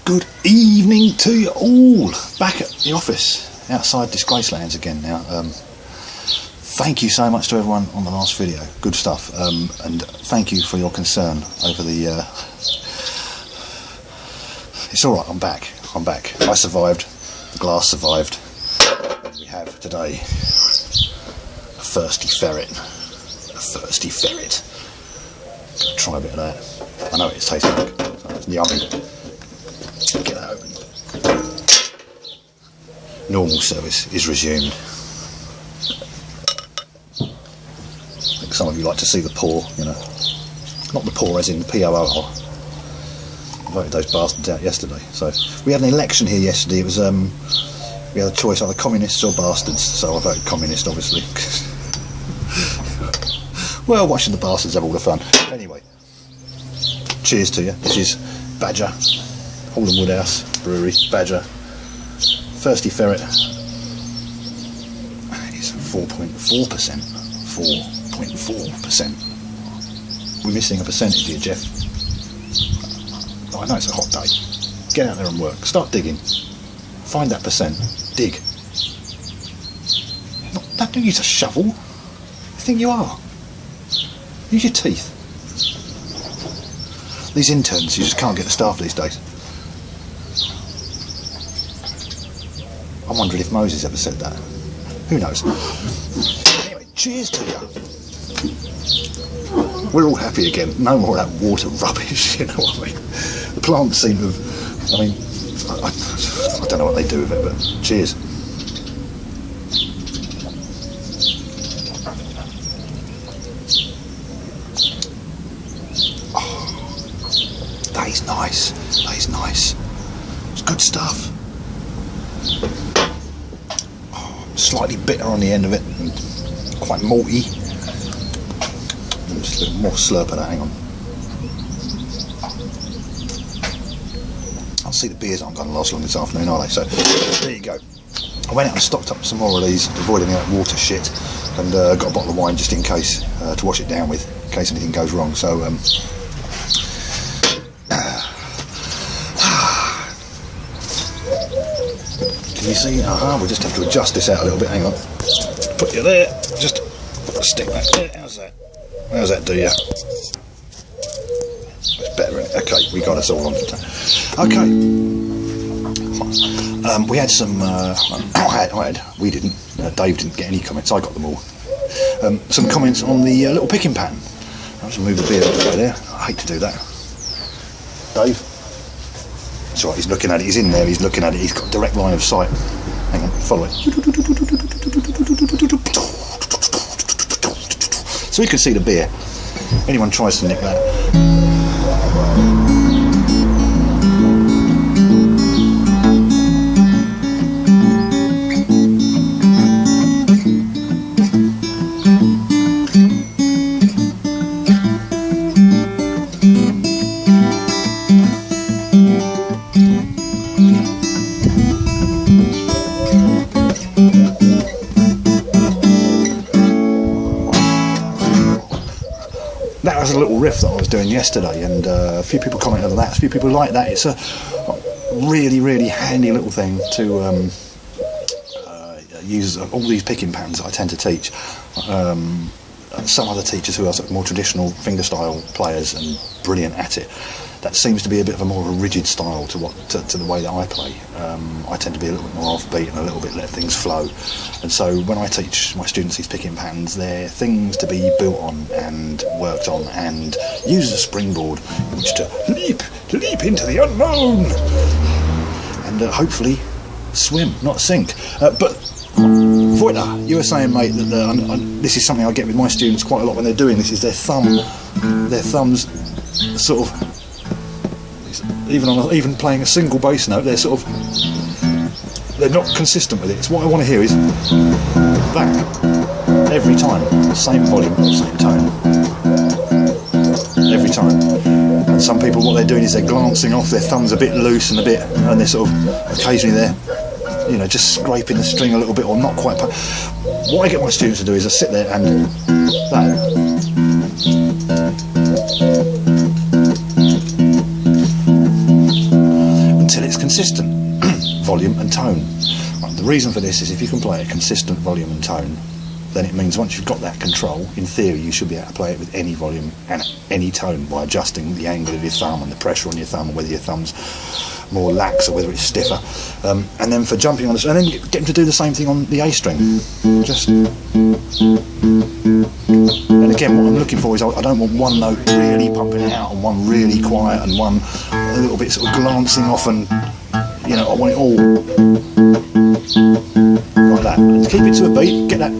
Good evening to you all. Back at the office outside Disgracelands again now. Thank you so much to everyone on the last video. Good stuff. And thank you for your concern over the... It's alright, I'm back. I survived. The glass survived. And we have today a thirsty ferret. Gonna try a bit of that. I know it tastes like it's yummy. Get that open. Normal service is resumed. I think some of you like to see the poor, you know. Not the poor as in the P-O-O-R. I voted those bastards out yesterday. So we had an election here yesterday. It was we had a choice either communists or bastards. So I voted communist, obviously. Well, watching the bastards have all the fun. Anyway, cheers to you. This is Badger, Holland Woodhouse Brewery, Badger. Thirsty Ferret. It's 4.4%. 4.4%. We're missing a percentage here, Jeff. Oh, I know it's a hot day. Get out there and work. Start digging. Find that percent. Dig. Don't use a shovel. You think you are? Use your teeth. These interns, you just can't get the staff these days. I'm wondering if Moses ever said that. Who knows? Anyway, cheers to you. We're all happy again. No more of that water rubbish, you know what I mean? The plants seem to have... I mean, I don't know what they do with it, but cheers. That is nice. That is nice. It's good stuff. Oh, slightly bitter on the end of it, and quite malty. Just a little more slurp of that. Hang on. I'll see the beers aren't going to last long this afternoon, are they? So there you go. I went out and stocked up some more of these, avoiding that water shit, and got a bottle of wine just in case to wash it down with, in case anything goes wrong. So. Can you see? We'll just have to adjust this out a little bit. Hang on. Put you there. Just stick that there. How's that? How's that do you? It's better, isn't it? Okay, we got us all on the time. Okay. We had some. We didn't. Dave didn't get any comments. I got them all. Some comments on the little picking pattern. I'll just move the beer out of the way there. I hate to do that. Dave. That's right, he's looking at it, he's in there, he's looking at it, he's got a direct line of sight. Hang on, follow it. So we can see the beer. Anyone tries to nick that. That was a little riff that I was doing yesterday, and a few people commented on that. A few people like that. It's a really, really handy little thing to use all these picking patterns that I tend to teach. Some other teachers who are sort of more traditional fingerstyle players and brilliant at it, that seems to be a bit of a more of a rigid style to the way that I play. I tend to be a little bit more offbeat and a little bit let things flow. And so when I teach my students these picking patterns, they're things to be built on and worked on and use as a springboard in which to leap into the unknown and hopefully swim, not sink. But Voita, you were saying, mate, that this is something I get with my students quite a lot when they're doing this, is their thumbs sort of, even playing a single bass note, they're not consistent with it. So what I want to hear is that every time, same volume, same tone, every time. And some people, what they're doing is they're glancing off, their thumbs a bit loose and they're sort of occasionally they're, you know, just scraping the string a little bit or not quite. What I get my students to do is I sit there and that. consistent volume and tone. Right, the reason for this is if you can play a consistent volume and tone, then it means once you've got that control, in theory you should be able to play it with any volume and any tone by adjusting the angle of your thumb and the pressure on your thumb, and whether your thumb's more lax or whether it's stiffer. And then for jumping on this, and then get them to do the same thing on the A string. Just, and again, what I'm looking for is I don't want one note really pumping it out and one really quiet and one a little bit sort of glancing off, and you know, I want it all like that. And keep it to a beat, get that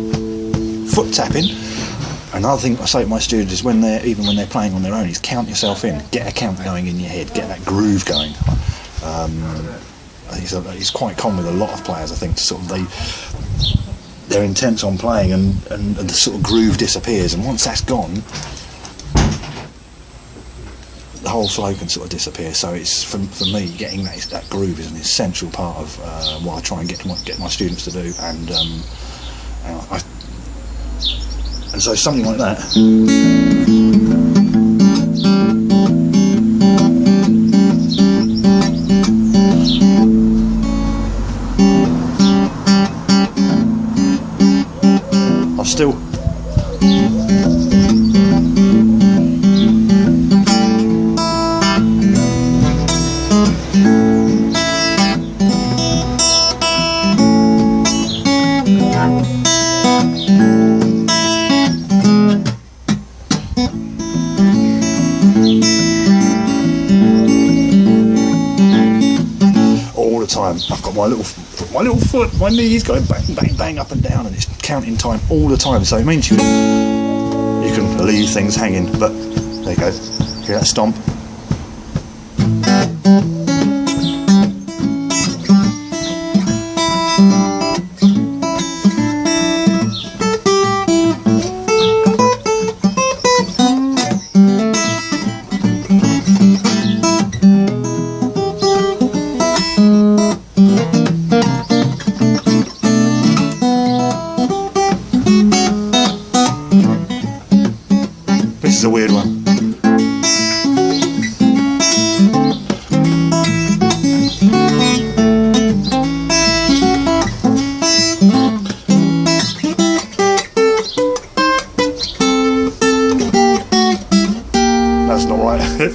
foot tapping. Another thing I say to my students is when they're playing on their own is count yourself in, get a count going in your head, get that groove going. I think it's quite common with a lot of players, I think, to sort of they're intense on playing and the sort of groove disappears, and once that's gone the whole flow can sort of disappear. So it's for me, getting that groove is an essential part of what I try and get my students to do, and so something like that. I've still time. I've got my little foot, my knees going bang, bang, bang up and down, and it's counting time all the time. So it means you can leave things hanging. But there you go. Hear that stomp? This is a weird one. That's not right. Here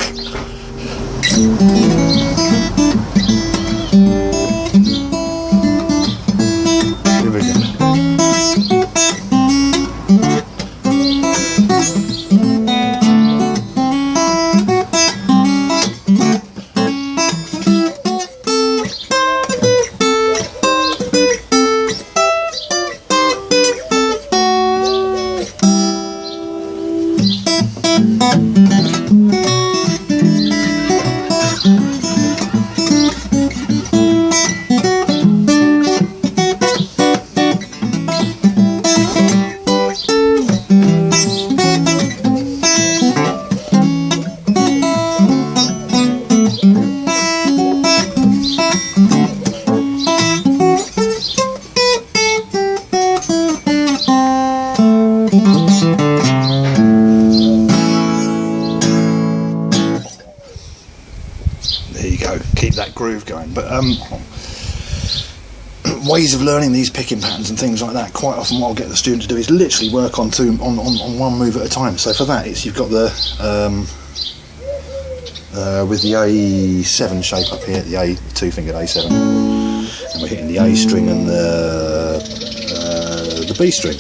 we go. There you go, keep that groove going. But ways of learning these picking patterns and things like that, quite often what I'll get the student to do is literally work on one move at a time. So for that, you've got the with the A7 shape up here, the A2 fingered A7, and we're hitting the A string and the B string.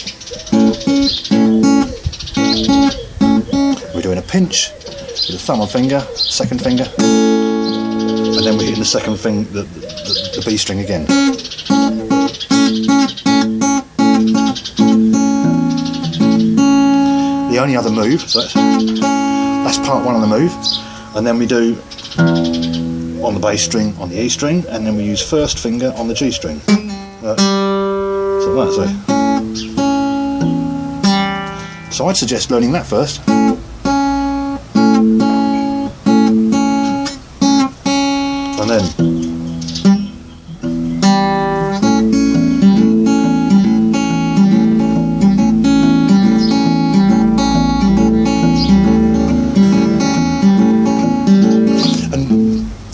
We're doing a pinch with the thumb and finger, second finger, and then we're hitting the second thing, the B string again. The only other move, so that's part one of the move, and then we do on the bass string on the E string, and then we use first finger on the G string. So I'd suggest learning that first. And then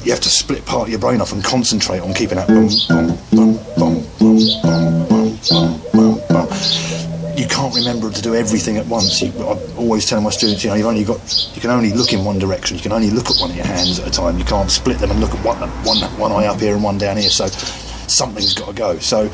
you have to split part of your brain off and concentrate on keeping that boom, boom, boom, boom, boom, boom, boom, boom, boom, boom. You can't remember to do everything at once. I always tell my students, you can only look in one direction. You can only look at one of your hands at a time. You can't split them and look at one eye up here and one down here. So something's got to go. So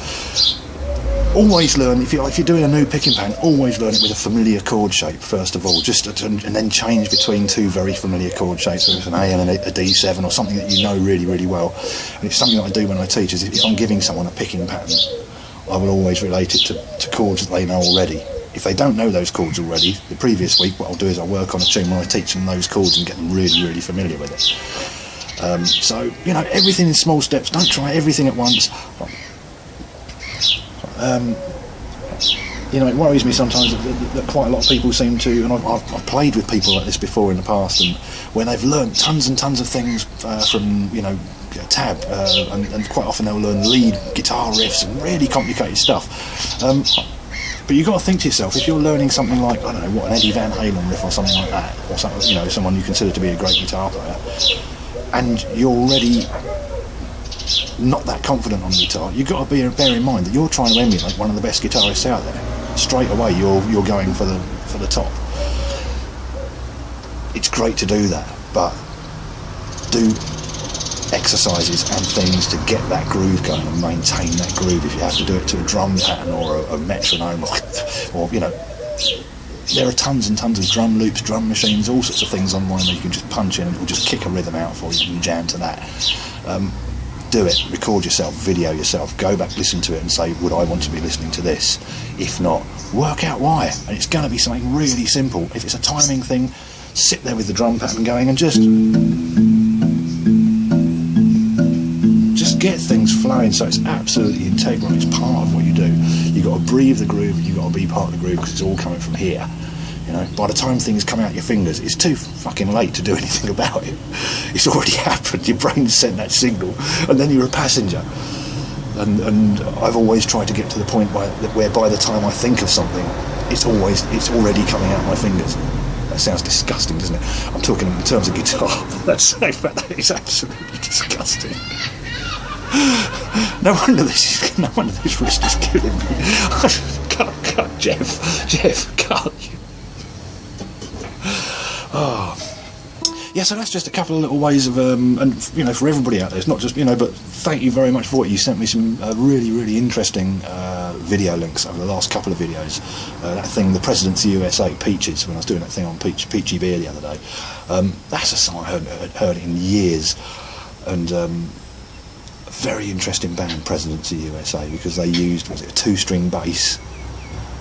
always learn, if you're doing a new picking pattern, always learn it with a familiar chord shape first of all, and then change between two very familiar chord shapes, whether it's an A and a D7 or something that you know really, really well. And it's something that I do when I teach, is if I'm giving someone a picking pattern, I will always relate it to chords that they know already. If they don't know those chords already, the previous week what I'll do is I'll work on a tune where I teach them those chords and get them really, really familiar with it. So, everything in small steps. Don't try everything at once. It worries me sometimes that quite a lot of people seem to, and I've played with people like this before in the past, and when they've learned tons and tons of things from tab, and quite often they'll learn lead guitar riffs and really complicated stuff. But you've got to think to yourself, if you're learning something like, I don't know, what, an Eddie Van Halen riff or something like that, or something, someone you consider to be a great guitar player, and you're already not that confident on the guitar, you've got to bear in mind that you're trying to emulate one of the best guitarists out there. Straight away you're going for the top. It's great to do that, but do exercises and things to get that groove going and maintain that groove. If you have to do it to a drum pattern or a metronome or there are tons and tons of drum loops, drum machines, all sorts of things online that you can just punch in and it will just kick a rhythm out for you and jam to that. Do it, record yourself, video yourself, go back, listen to it and say, would I want to be listening to this? If not, work out why. And it's going to be something really simple. If it's a timing thing, sit there with the drum pattern going and just get things flowing, so it's absolutely integral. It's part of what you do. You've got to breathe the groove, you've got to be part of the groove, because it's all coming from here. By the time things come out your fingers, it's too fucking late to do anything about it. It's already happened. Your brain's sent that signal, and then you're a passenger. And I've always tried to get to the point where by the time I think of something, it's already coming out my fingers. That sounds disgusting, doesn't it? I'm talking in terms of guitar. That is absolutely disgusting. No wonder this wrist is killing me. Cut, Jeff, cut. Oh. Yeah, so that's just a couple of little ways of, and for everybody out there, it's not just, but thank you very much for it. You sent me some really, really interesting video links over the last couple of videos. That thing, the Presidents of USA, Peaches, when I was doing that thing on Peachy Beer the other day. That's a song I hadn't heard in years, and very interesting band, Presidents of USA, because they used, was it a 2-string bass,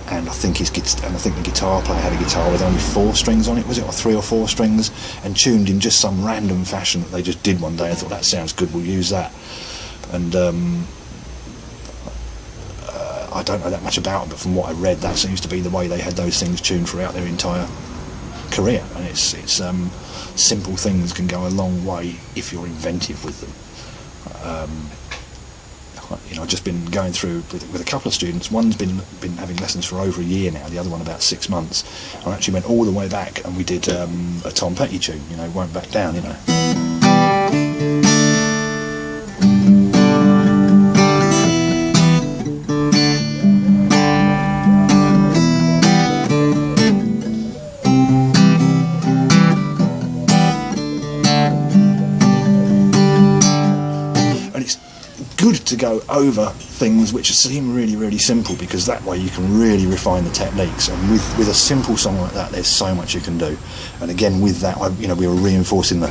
and I think the guitar player had a guitar with only 4 strings on it, was it, or 3 or 4 strings, and tuned in just some random fashion that they just did one day. I thought, that sounds good, we'll use that. And I don't know that much about it, but from what I read, that seems to be the way they had those things tuned throughout their entire career. And it's simple things can go a long way if you're inventive with them. I've just been going through with a couple of students. One's been having lessons for over a year now, the other one about 6 months. I actually went all the way back and we did a Tom Petty tune, Won't Back Down, good to go over things which seem really, really simple, because that way you can really refine the techniques. And with a simple song like that, there's so much you can do. And again, with that, we were reinforcing the,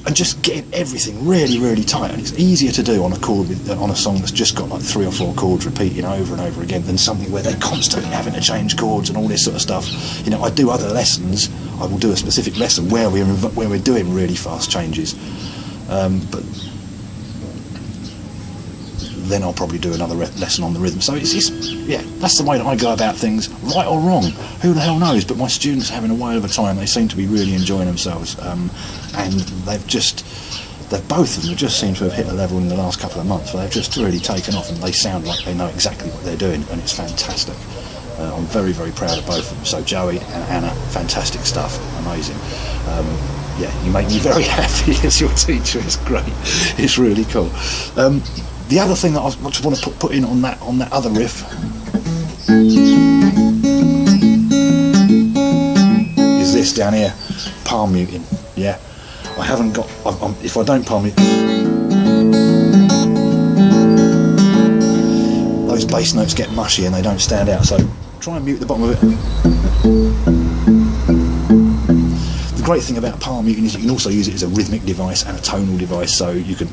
and just getting everything really, really tight. And it's easier to do on a chord on a song that's just got like 3 or 4 chords repeating over and over again, than something where they're constantly having to change chords and all this sort of stuff. I do other lessons. I will do a specific lesson where we're doing really fast changes, but then I'll probably do another lesson on the rhythm. So it's that's the way that I go about things, right or wrong. Who the hell knows? But my students are having a whale of a time. They seem to be really enjoying themselves, and both of them just seem to have hit a level in the last couple of months where they've just really taken off, and they sound like they know exactly what they're doing, and it's fantastic. I'm very, very proud of both of them. So Joey and Anna, fantastic stuff, amazing. Yeah, you make me very happy as your teacher. It's great. It's really cool. The other thing that I just want to put in on that other riff is this down here, palm muting. Yeah, I haven't got. If I don't palm mute, those bass notes get mushy and they don't stand out. So try and mute the bottom of it. The great thing about palm muting is you can also use it as a rhythmic device and a tonal device. So you can,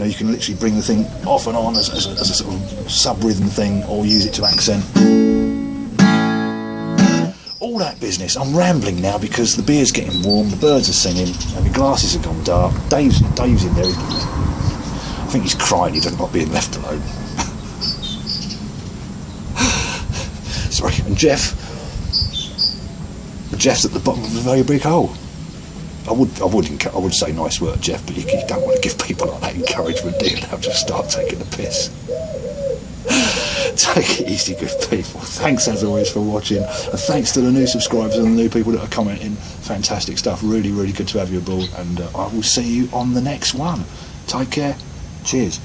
you can literally bring the thing off and on as a sort of sub-rhythm thing, or use it to accent. All that business. I'm rambling now because the beer's getting warm, the birds are singing, and my glasses have gone dark. Dave's in there. I think he's crying. He doesn't like being left alone. Sorry. And Jeff's at the bottom of a very big hole. I would say nice work, Jeff, but you don't want to give people like that encouragement, do you? They'll just start taking the piss. Take it easy, good people. Thanks as always for watching, and thanks to the new subscribers and the new people that are commenting. Fantastic stuff. Really, really good to have you aboard, and I will see you on the next one. Take care. Cheers.